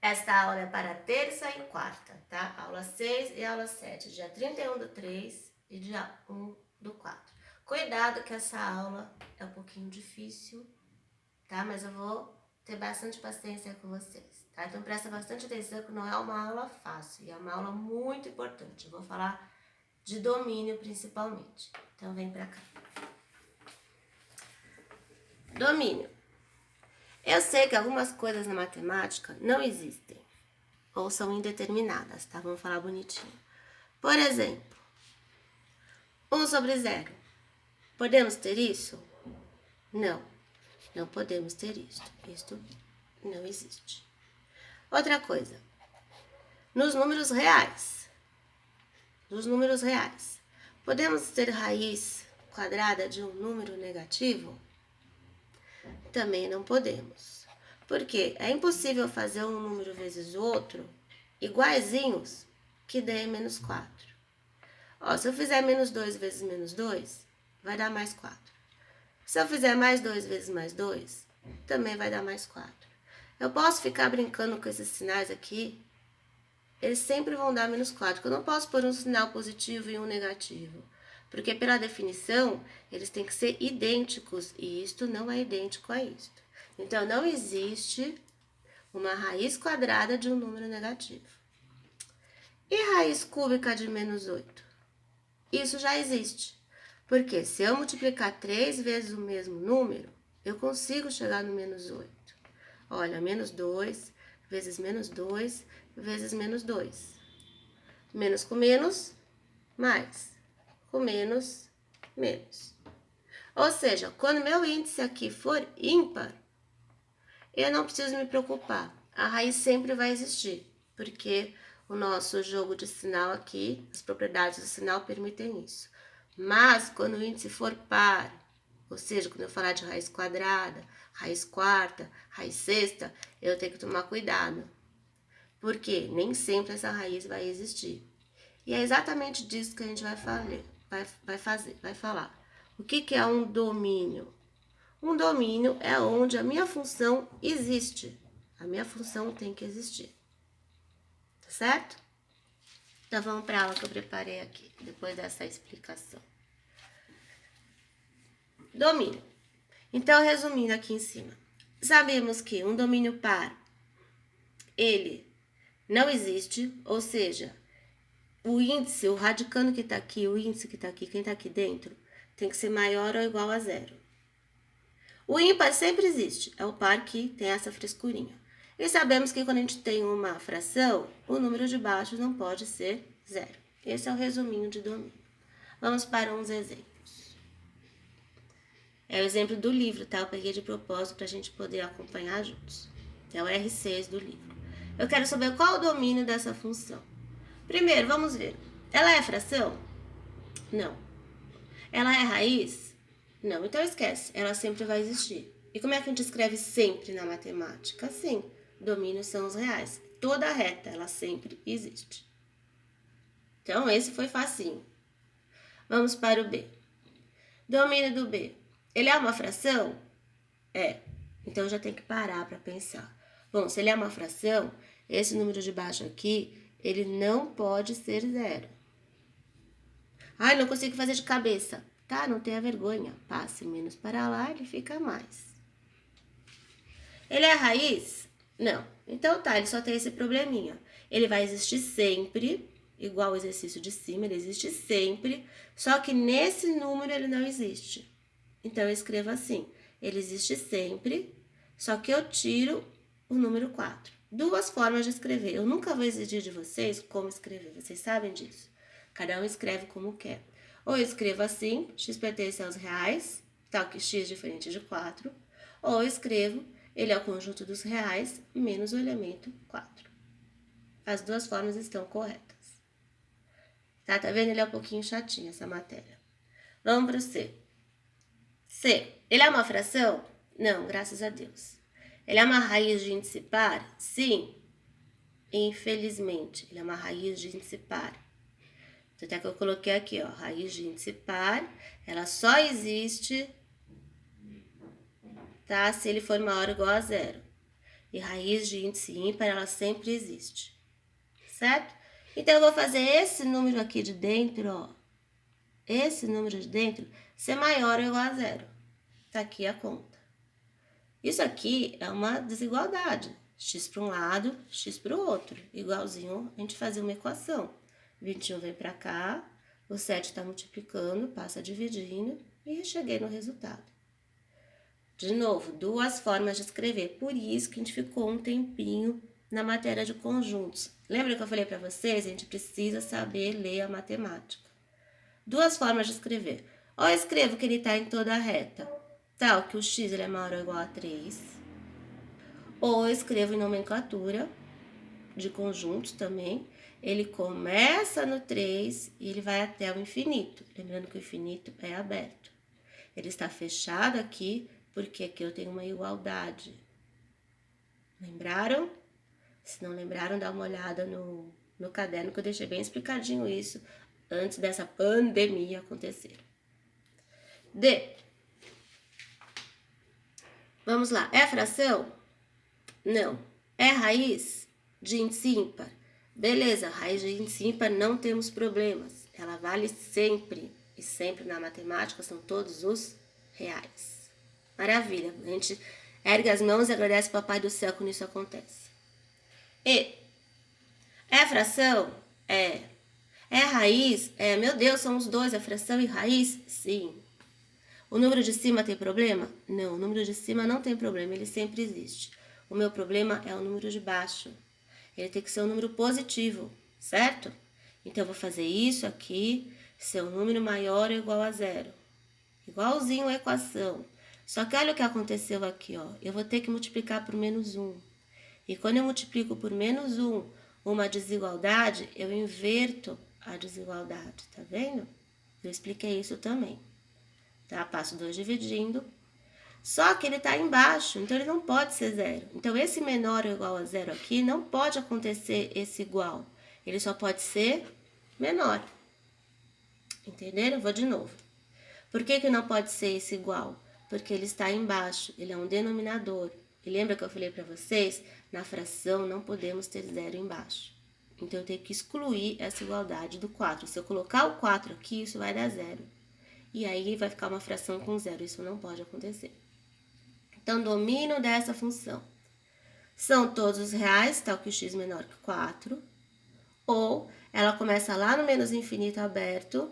Esta aula é para terça e quarta, tá? Aula 6 e aula 7, dia 31/3 e dia 1/4. Cuidado que essa aula é um pouquinho difícil, tá? Mas eu vou ter bastante paciência com vocês, tá? Então presta bastante atenção que não é uma aula fácil, é uma aula muito importante. Eu vou falar de domínio principalmente. Então vem pra cá. Domínio. Eu sei que algumas coisas na matemática não existem ou são indeterminadas, tá? Vamos falar bonitinho. Por exemplo, 1/0. Podemos ter isso? Não, não podemos ter isto. Isto não existe. Outra coisa, nos números reais, podemos ter raiz quadrada de um número negativo? Também não podemos. Porque é impossível fazer um número vezes outro iguaizinhos que dê -4. Ó, se eu fizer -2 vezes -2, vai dar mais 4. Se eu fizer +2 vezes +2, também vai dar mais 4. Eu posso ficar brincando com esses sinais aqui, eles sempre vão dar -4, porque eu não posso pôr um sinal positivo e um negativo. Porque, pela definição, eles têm que ser idênticos, e isto não é idêntico a isto. Então, não existe uma raiz quadrada de um número negativo. E raiz cúbica de -8? Isso já existe. Porque se eu multiplicar 3 vezes o mesmo número, eu consigo chegar no -8. Olha, -2 vezes -2 vezes -2. Menos com menos, mais. Com menos, menos. Ou seja, quando meu índice aqui for ímpar, eu não preciso me preocupar. A raiz sempre vai existir, porque o nosso jogo de sinal aqui, as propriedades do sinal permitem isso. Mas quando o índice for par, ou seja, quando eu falar de raiz quadrada, raiz quarta, raiz sexta, eu tenho que tomar cuidado. Porque nem sempre essa raiz vai existir. E é exatamente disso que a gente vai falar. O que é um domínio? Um domínio é onde a minha função existe. A minha função tem que existir. Tá certo? Então vamos para a aula que eu preparei aqui, depois dessa explicação. Domínio. Então, resumindo aqui em cima, sabemos que um domínio par, ele não existe, ou seja, o índice, o radicando que está aqui, o índice que está aqui, quem está aqui dentro, tem que ser maior ou igual a 0. O ímpar sempre existe, é o par que tem essa frescurinha. E sabemos que quando a gente tem uma fração, o número de baixo não pode ser 0. Esse é o resuminho de domínio. Vamos para uns exemplos. É o exemplo do livro, tá? Eu peguei de propósito para a gente poder acompanhar juntos. É o R6 do livro. Eu quero saber qual o domínio dessa função. Primeiro, vamos ver. Ela é fração? Não. Ela é raiz? Não. Então esquece, ela sempre vai existir. E como é que a gente escreve sempre na matemática? Assim, domínios são os reais. Toda reta, ela sempre existe. Então, esse foi facinho. Vamos para o B. Domínio do B. Ele é uma fração? É. Então, já tem que parar para pensar. Bom, se ele é uma fração, esse número de baixo aqui, ele não pode ser 0. Ai, não consigo fazer de cabeça. Tá, não tenha vergonha. Passe menos para lá, ele fica mais. Ele é raiz? Não. Então tá, ele só tem esse probleminha. Ele vai existir sempre, igual o exercício de cima, ele existe sempre, só que nesse número ele não existe. Então eu escrevo assim, ele existe sempre, só que eu tiro o número 4. Duas formas de escrever. Eu nunca vou exigir de vocês como escrever, vocês sabem disso. Cada um escreve como quer. Ou eu escrevo assim, x pertence aos reais, tal que x diferente de 4. Ou eu escrevo, ele é o conjunto dos reais menos o elemento 4. As duas formas estão corretas. Tá vendo? Ele é um pouquinho chatinho, essa matéria. Vamos para o C. C. Ele é uma fração? Não, graças a Deus. Ele é uma raiz de índice par? Sim. Infelizmente, ele é uma raiz de índice par. Até que eu coloquei aqui, ó, raiz de índice par, ela só existe, tá, se ele for maior ou igual a 0. E raiz de índice ímpar, ela sempre existe. Certo? Então, eu vou fazer esse número aqui de dentro, ó. Esse número de dentro ser maior ou igual a zero. Tá aqui a conta. Isso aqui é uma desigualdade. X para um lado, x para o outro. Igualzinho a gente fazer uma equação. 21 vem para cá, o 7 está multiplicando, passa dividindo e eu cheguei no resultado. De novo, duas formas de escrever. Por isso que a gente ficou um tempinho na matéria de conjuntos. Lembra que eu falei para vocês? A gente precisa saber ler a matemática. Duas formas de escrever. Ou eu escrevo que ele está em toda a reta, tal que o x ele é maior ou igual a 3. Ou eu escrevo em nomenclatura de conjuntos também. Ele começa no 3 e ele vai até o infinito. Lembrando que o infinito é aberto. Ele está fechado aqui porque aqui eu tenho uma igualdade. Lembraram? Se não lembraram, dá uma olhada no caderno que eu deixei bem explicadinho isso antes dessa pandemia acontecer. D. Vamos lá. É fração? Não. É raiz de índice ímpar? Beleza, raiz de índice ímpar não temos problemas. Ela vale sempre. E sempre na matemática são todos os reais. Maravilha. A gente ergue as mãos e agradece ao Papai do Céu quando isso acontece. E. É fração? É. É raiz? É. Meu Deus, são os dois, a fração e raiz? Sim. O número de cima tem problema? Não, o número de cima não tem problema, ele sempre existe. O meu problema é o número de baixo. Ele tem que ser um número positivo, certo? Então, eu vou fazer isso aqui, ser um número maior ou igual a zero. Igualzinho a equação. Só que olha o que aconteceu aqui, ó. Eu vou ter que multiplicar por menos 1. E quando eu multiplico por menos 1 uma desigualdade, eu inverto a desigualdade, tá vendo? Eu expliquei isso também. Tá? Passo 2 dividindo. Só que ele está embaixo, então ele não pode ser zero. Então, esse menor ou igual a zero aqui não pode acontecer esse igual. Ele só pode ser menor. Entenderam? Vou de novo. Por que não pode ser esse igual? Porque ele está embaixo, ele é um denominador. E lembra que eu falei para vocês? Na fração não podemos ter zero embaixo. Então, eu tenho que excluir essa igualdade do 4. Se eu colocar o 4 aqui, isso vai dar zero. E aí vai ficar uma fração com zero. Isso não pode acontecer. Então, domínio dessa função. São todos os reais, tal que o x menor que 4. Ou ela começa lá no menos infinito aberto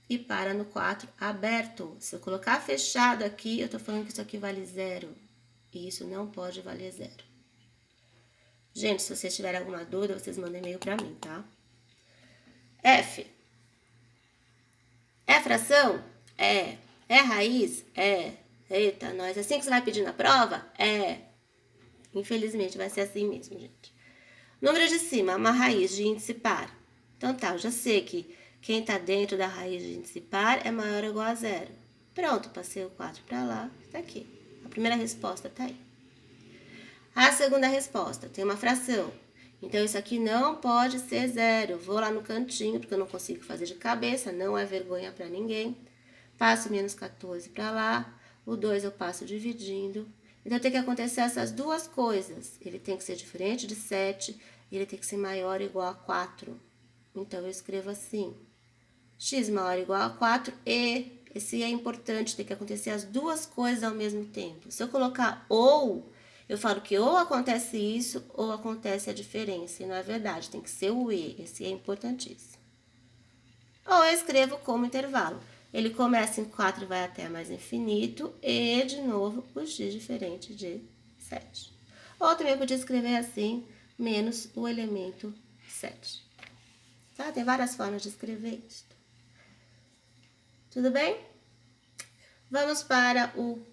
e para no 4 aberto. Se eu colocar fechado aqui, eu estou falando que isso aqui vale zero. E isso não pode valer zero. Gente, se vocês tiverem alguma dúvida, vocês mandem e-mail para mim, tá? F. É fração? É. É raiz? É. Eita, nós. Assim que você vai pedir na prova? É. Infelizmente, vai ser assim mesmo, gente. Número de cima, uma raiz de índice par. Então tá, eu já sei que quem tá dentro da raiz de índice par é maior ou igual a zero. Pronto, passei o 4 para lá, tá aqui. A primeira resposta tá aí. A segunda resposta, tem uma fração. Então, isso aqui não pode ser zero. Vou lá no cantinho, porque eu não consigo fazer de cabeça, não é vergonha para ninguém. Passo menos 14 para lá, o 2 eu passo dividindo. Então, tem que acontecer essas duas coisas. Ele tem que ser diferente de 7 e ele tem que ser maior ou igual a 4. Então, eu escrevo assim. X maior ou igual a 4 e... Esse é importante, tem que acontecer as duas coisas ao mesmo tempo. Se eu colocar ou... Eu falo que ou acontece isso ou acontece a diferença. E não é verdade, tem que ser o E. Esse é importantíssimo. Ou eu escrevo como intervalo. Ele começa em 4 e vai até mais infinito. E, de novo, o x diferente de 7. Ou também eu podia escrever assim, menos o elemento 7. Tá? Tem várias formas de escrever isso. Tudo bem? Vamos para o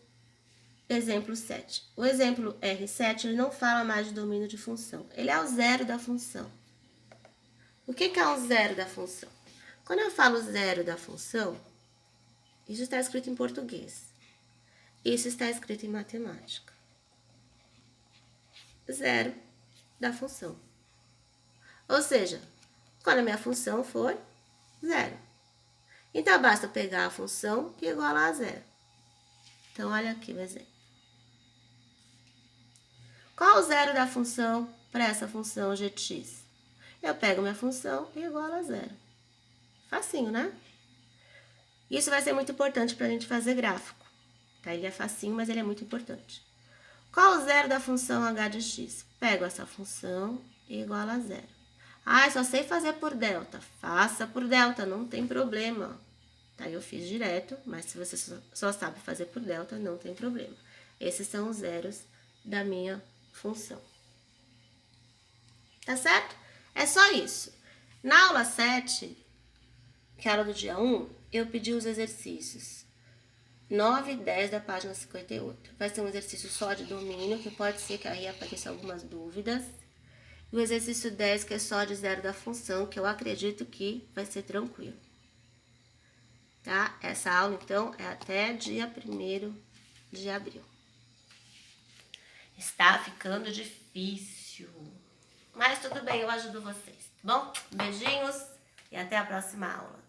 exemplo 7. O exemplo R7, ele não fala mais de domínio de função. Ele é o zero da função. O que é um zero da função? Quando eu falo zero da função, isso está escrito em português. Isso está escrito em matemática. Zero da função. Ou seja, quando a minha função for zero. Então, basta pegar a função e igualar a zero. Então, olha aqui o exemplo. Qual o zero da função para essa função g de x? Eu pego minha função e igualo a zero. Facinho, né? Isso vai ser muito importante para a gente fazer gráfico. Tá? Ele é facinho, mas ele é muito importante. Qual o zero da função h de x? Pego essa função e igualo a zero. Ah, só sei fazer por delta. Faça por delta, não tem problema. Tá, eu fiz direto, mas se você só sabe fazer por delta, não tem problema. Esses são os zeros da minha função. Tá certo? É só isso. Na aula 7, que é a aula do dia 1, eu pedi os exercícios 9 e 10 da página 58. Vai ser um exercício só de domínio, que pode ser que aí apareça algumas dúvidas. E o exercício 10, que é só de zero da função, que eu acredito que vai ser tranquilo. Tá? Essa aula, então, é até dia 1º de abril. Está ficando difícil. Mas tudo bem, eu ajudo vocês, tá bom? Beijinhos e até a próxima aula.